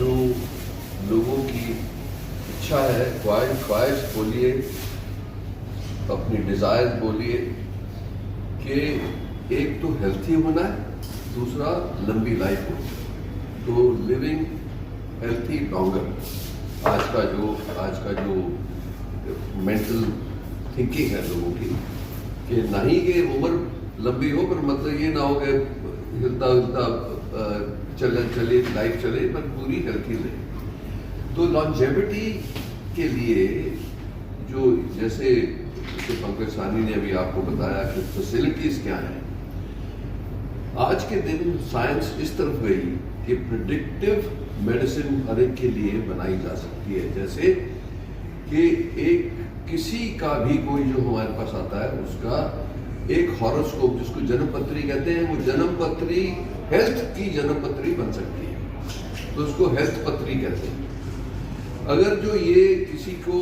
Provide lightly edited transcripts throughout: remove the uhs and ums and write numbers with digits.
जो लोगों की इच्छा है, ख्वाहिश बोलिए, अपनी डिज़ायर बोलिए कि एक तो हेल्थी होना है, दूसरा लंबी लाइफ हो, तो लिविंग हेल्थी लॉन्गर आज का जो मेंटल थिंकिंग है लोगों की, कि ना ही कि उम्र लंबी हो पर मतलब ये ना हो कि हिलता चले लाइफ चले पर पूरी हेल्थी रहे। तो लॉन्जेविटी के लिए जो जैसे पंकज सानी ने अभी आपको बताया कि फैसिलिटीज क्या हैं, आज के दिन साइंस इस तरफ गई कि प्रिडिक्टिव मेडिसिन हर एक के लिए बनाई जा सकती है। जैसे कि किसी का भी कोई जो हमारे पास आता है उसका एक हॉरोस्कोप, जिसको जन्मपत्री कहते हैं, वो जन्मपत्री हेल्थ की जन्मपत्री बन सकती है, तो उसको हेल्थ पत्री कहते हैं। अगर जो ये किसी को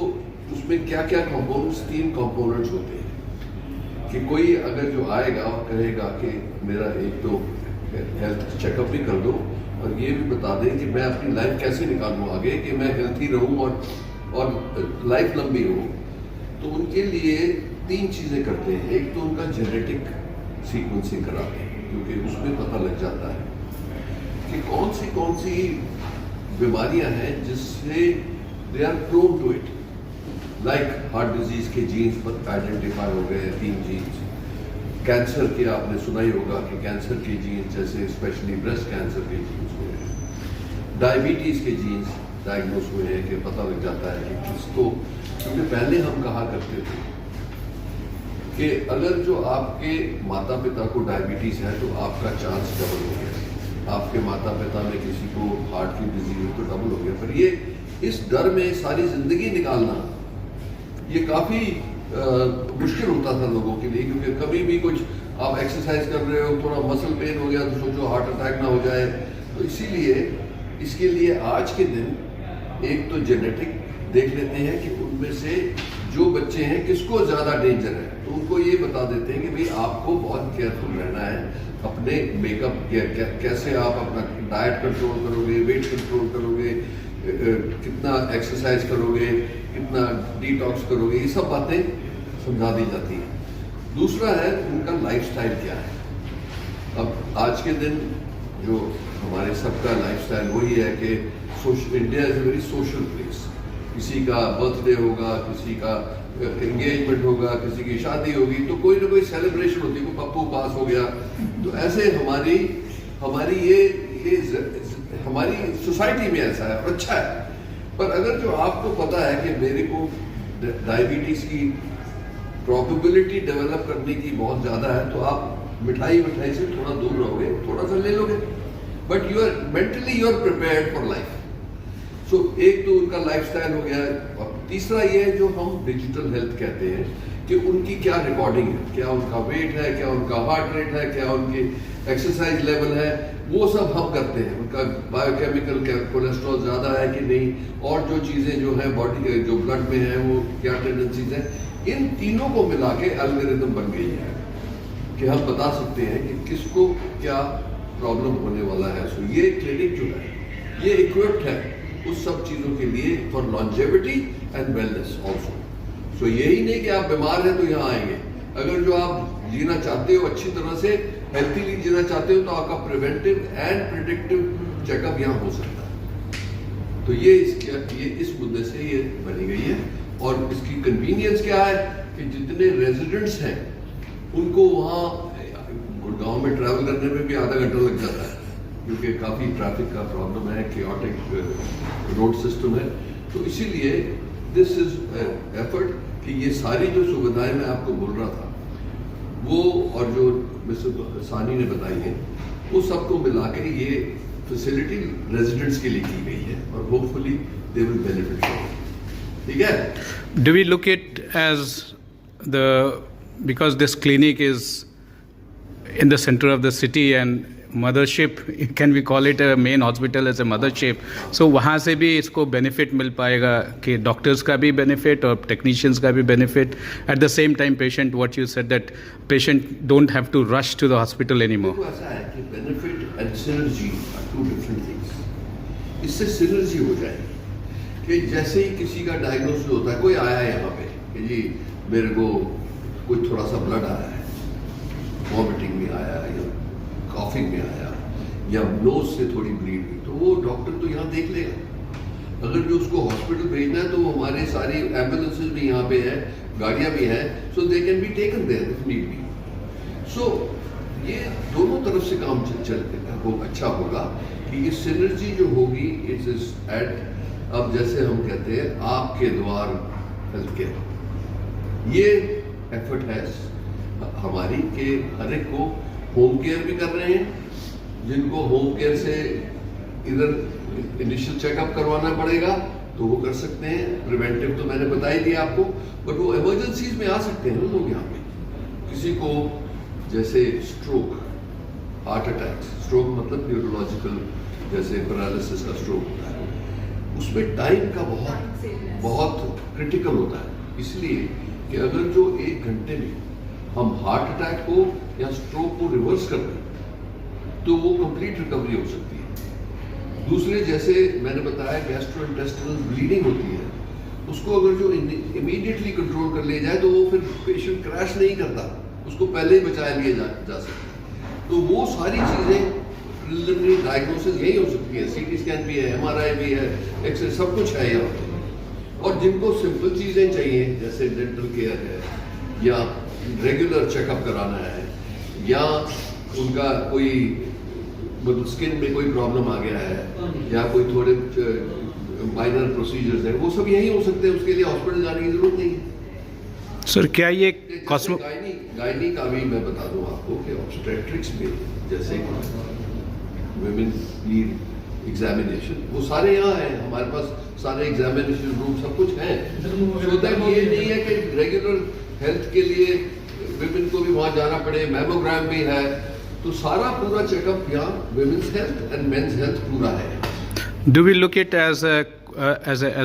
उसमें क्या क्या कंपोनेंट्स, 3 कंपोनेंट्स होते हैं कि कोई अगर जो आएगा और कहेगा कि मेरा एक तो हेल्थ चेकअप भी कर दो और ये भी बता दें कि मैं अपनी लाइफ कैसे निकालूं आगे, कि मैं हेल्थी रहूं और लाइफ लंबी हो, तो उनके लिए 3 चीज़ें करते हैं। एक तो उनका जेनेटिक सीक्वेंसिंग कराते हैं, क्योंकि उसमें पता लग जाता है कि कौन सी बीमारियां हैं जिससे they are prone to it, like heart disease के जीन्स पर आइडेंटिफाई हो गए हैं 3 जीन्स। कैंसर के आपने सुना ही होगा कि कैंसर के जीन्स, जैसे स्पेशली ब्रेस्ट कैंसर के जीन्स हुए हैं। डायबिटीज के जीन्स डायग्नोस हुए हैं कि पता लग जाता है कि किसको, क्योंकि पहले हम कहा करते थे कि अगर जो आपके माता पिता को डायबिटीज है तो आपका चांस डबल हो गया, आपके माता पिता में किसी को हार्ट की डिजीज है तो डबल हो गया। पर ये इस डर में सारी जिंदगी निकालना ये काफी मुश्किल होता था लोगों के लिए, क्योंकि कभी भी कुछ आप एक्सरसाइज कर रहे हो, थोड़ा मसल पेन हो गया तो सोचो हार्ट अटैक ना हो जाए। तो इसीलिए इसके लिए आज के दिन एक तो जेनेटिक देख लेते हैं कि उनमें से जो बच्चे हैं किसको ज़्यादा डेंजर है, तो उनको ये बता देते हैं कि भाई आपको बहुत केयरफुल रहना है अपने मेकअप, कैसे आप अपना डाइट कंट्रोल करोगे, वेट कंट्रोल करोगे, कितना एक्सरसाइज करोगे, कितना डिटॉक्स करोगे, ये सब बातें समझा दी जाती हैं। दूसरा है उनका लाइफस्टाइल क्या है। अब आज के दिन जो हमारे सबका लाइफस्टाइल वही है कि India is a very social place. किसी का बर्थडे होगा, किसी का एंगेजमेंट होगा, किसी की शादी होगी, तो कोई ना कोई सेलिब्रेशन होती है, कोई पप्पू पास हो गया। तो ऐसे हमारी हमारी सोसाइटी में ऐसा है और अच्छा है। पर अगर जो आपको पता है कि मेरे को डायबिटीज की प्रोबेबिलिटी डेवलप करने की बहुत ज़्यादा है, तो आप मिठाई से थोड़ा दूर रहोगे, थोड़ा सा ले लोगे, but you are mentally you are prepared for life. So एक तो उनका लाइफस्टाइल हो गया, और तीसरा ये है जो हम डिजिटल हेल्थ कहते हैं कि उनकी क्या रिकॉर्डिंग है, क्या उनका वेट है, क्या उनका हार्ट रेट है, क्या उनकी एक्सरसाइज लेवल है, वो सब हम करते हैं। उनका बायोकेमिकल कोलेस्ट्रॉल ज़्यादा है कि नहीं, और जो चीज़ें जो है बॉडी के जो ब्लड में है वो क्या टेंडेंसीज हैं, इन तीनों को मिला के एल्गोरिथम बन गई है कि हम बता सकते हैं कि किसको क्या प्रॉब्लम होने वाला है। सो ये क्लिनिक जो है ये इक्विप्ड है उस सब चीज़ों के लिए, for longevity and wellness also. So यही नहीं कि आप बीमार हैं तो यहाँ आएंगे, अगर जो आप जीना चाहते हो, अच्छी तरह से हेल्थीली जीना चाहते हो, तो आपका प्रिवेंटिव एंड प्रिडिक्टिव चेकअप यहाँ हो सकता है। तो ये इस मुद्दे से ये बनी गई है। और इसकी कन्वीनियंस क्या है कि जितने रेजिडेंट्स हैं उनको वहाँ गुड़गांव में ट्रैवल करने में भी आधा घंटा लग जाता है, क्योंकि काफ़ी ट्रैफिक का प्रॉब्लम है, केओटिक रोड सिस्टम है। तो इसीलिए दिस इज एफर्ट कि ये सारी जो सुविधाएं मैं आपको बोल रहा था वो, और जो मिस्टर सानी ने बताई है, वो सबको मिला के ये फैसिलिटी रेजिडेंट्स के लिए की गई है, और hopefully they will benefit from it. ठीक है। Do we look it as because this clinic is in the center of the city and mothership, can we call it a main hospital as a mothership? So वहाँ से भी इसको benefit मिल पाएगा कि doctors का भी benefit और technicians का भी benefit. At the same time, patient, what you said, that patient don't have to rush to the hospital anymore. देखो ऐसा है कि benefit and synergy are two different things. इससे सिनर्जी हो जाएगी कि जैसे ही किसी का डायग्नोसिस होता है, कोई आया है यहाँ पे कि जी मेरे को कोई थोड़ा सा ब्लड आया है, वॉमिटिंग में आया या कॉफिंग में आया या नोज से थोड़ी ब्लीड हुई, तो वो डॉक्टर तो यहाँ देख लेगा। अगर जो उसको हॉस्पिटल भेजना है तो हमारे सारी एम्बुलेंसेज भी यहाँ पे है, गाड़ियाँ भी हैं, so they can be taken there if need be. So ये दोनों तरफ से काम चल वो अच्छा होगा कि ये सिनर्जी जो होगी इट्स इज एट, अब जैसे हम कहते हैं आपके द्वार हेल्थ केयर, ये एफर्ट है हमारी कि हर एक को होम केयर भी कर रहे हैं, जिनको होम केयर से इधर इनिशियल चेकअप करवाना पड़ेगा तो वो कर सकते हैं, प्रिवेंटिव तो मैंने बता ही दिया आपको, बट वो इमरजेंसीज में आ सकते हैं लोग यहाँ पे। किसी को जैसे स्ट्रोक, हार्ट अटैक, स्ट्रोक मतलब न्यूरोलॉजिकल, जैसे पैरालिसिस का स्ट्रोक होता है, उसमें टाइम का बहुत क्रिटिकल होता है, इसलिए कि अगर जो 1 घंटे में हम हार्ट अटैक को या स्ट्रोक को रिवर्स कर दें तो वो कंप्लीट रिकवरी हो सकती है। दूसरे जैसे मैंने बताया गैस्ट्रोइंटेस्टिनल ब्लीडिंग होती है, उसको अगर जो इमीडिएटली कंट्रोल कर लिया जाए तो वो फिर पेशेंट क्रैश नहीं करता, उसको पहले ही बचा लिया जा सकता है। तो वो सारी चीज़ें प्रिलिमिनरी डायग्नोसिस यही हो सकती है, सीटी स्कैन भी है, MRI भी है, एक्सरे, सब कुछ है यहाँ पे। और जिनको सिंपल चीज़ें चाहिए जैसे डेंटल केयर है या रेगुलर चेकअप कराना है या उनका कोई मतलब स्किन में कोई प्रॉब्लम आ गया है या कोई थोड़े माइनर प्रोसीजर्स है, वो सब यही हो सकते हैं, उसके लिए हॉस्पिटल जाने की जरूरत नहीं है। सर क्या ये कॉस्मो गायनी का भी मैं बता दूं आपको कि ऑब्स्टेट्रिक्स में जैसे वुमेन नीड एग्जामिनेशन, वो सारे यहाँ हैं, हमारे पास सारे एग्जामिनेशन रूम सब कुछ है, सो दैट ये नहीं है कि रेगुलर हेल्थ के लिए विमेन को भी वहाँ जाना पड़े, मैमोग्राम भी है, तो सारा पूरा चेकअप यहाँ women's health and men's health पूरा है। Do we look it as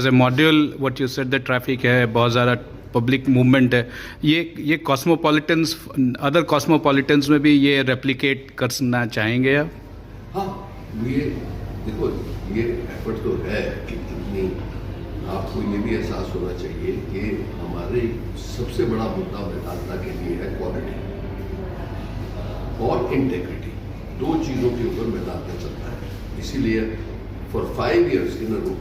a module, what you said the traffic है, बहुत ज़्यादा पब्लिक मूवमेंट है, ये कॉस्मोपॉलिटन्स, अदर कॉस्मोपॉलिटन्स में भी ये रेप्लिकेट करना चाहेंगे आप? हाँ, ये देखो ये एफर्ट तो है कि कितनी, आपको ये भी एहसास होना चाहिए कि हमारे सबसे बड़ा मुद्दा मेदांता के लिए है क्वालिटी और इंटेग्रिटी, 2 चीज़ों के ऊपर मेदांता चलता है। इसीलिए for 5 years in a row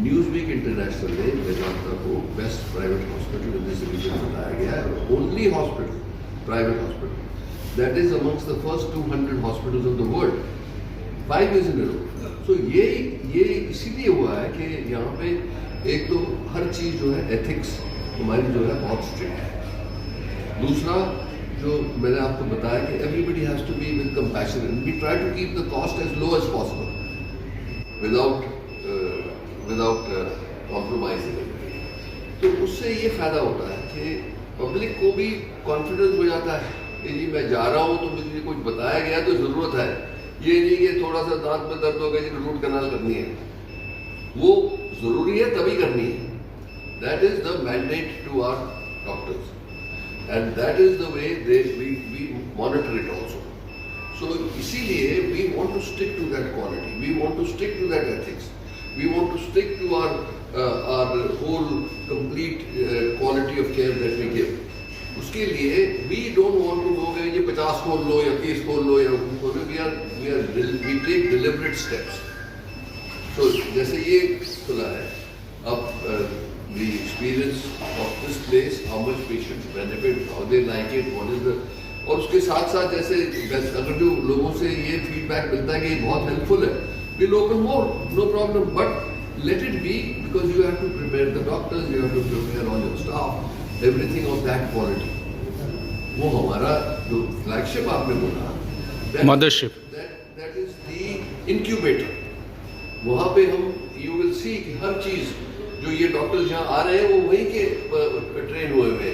Newsweek International ने मेदांता को best private hospital in this region बताया गया है, only hospital, private hospital that is amongst the first 200 hospitals of the world, 5 years in a row. So ये इसीलिए हुआ है कि यहाँ पे एक तो हर चीज़ जो है एथिक्स हमारी जो है बहुत स्ट्रिक्ट है, दूसरा जो मैंने आपको बताया कि everybody has to be with compassion and we try to keep the cost as low as possible without compromising. तो उससे ये फ़ायदा होता है कि पब्लिक को भी कॉन्फिडेंस हो जाता है कि जी मैं जा रहा हूँ तो मुझे कुछ बताया गया तो ज़रूरत है, ये नहीं कि थोड़ा सा दांत में दर्द हो गया जी रूट कैनाल करनी है, वो ज़रूरी है तभी करनी है, that is the mandate to our doctors and that is the way we monitor it also. So इसीलिए we want to stick to that quality, we want to stick to that ethics, we want to stick to our whole complete quality of care that we give. उसके लिए we don't want to go ये 50 खोल लो या 30 खोल लो या we take deliberate steps. So जैसे ये खुला है, अब the experience of this place, how much patients benefit, how they like it, what is the, और उसके साथ साथ जैसे अगर जो लोगों से ये फीडबैक मिलता है कि ये बहुत हेल्पफुल है, we open more, no problem, but let it be because you have to prepare the doctors, you have to prepare all your staff, everything of that quality. वो हमारा जो flagship आपने बोला, mothership, that is the incubator. वहाँ पे हम you will see कि हर चीज़ जो ये डॉक्टर्स यहाँ आ रहे हैं वो वहीं के ट्रेन हुए हैं,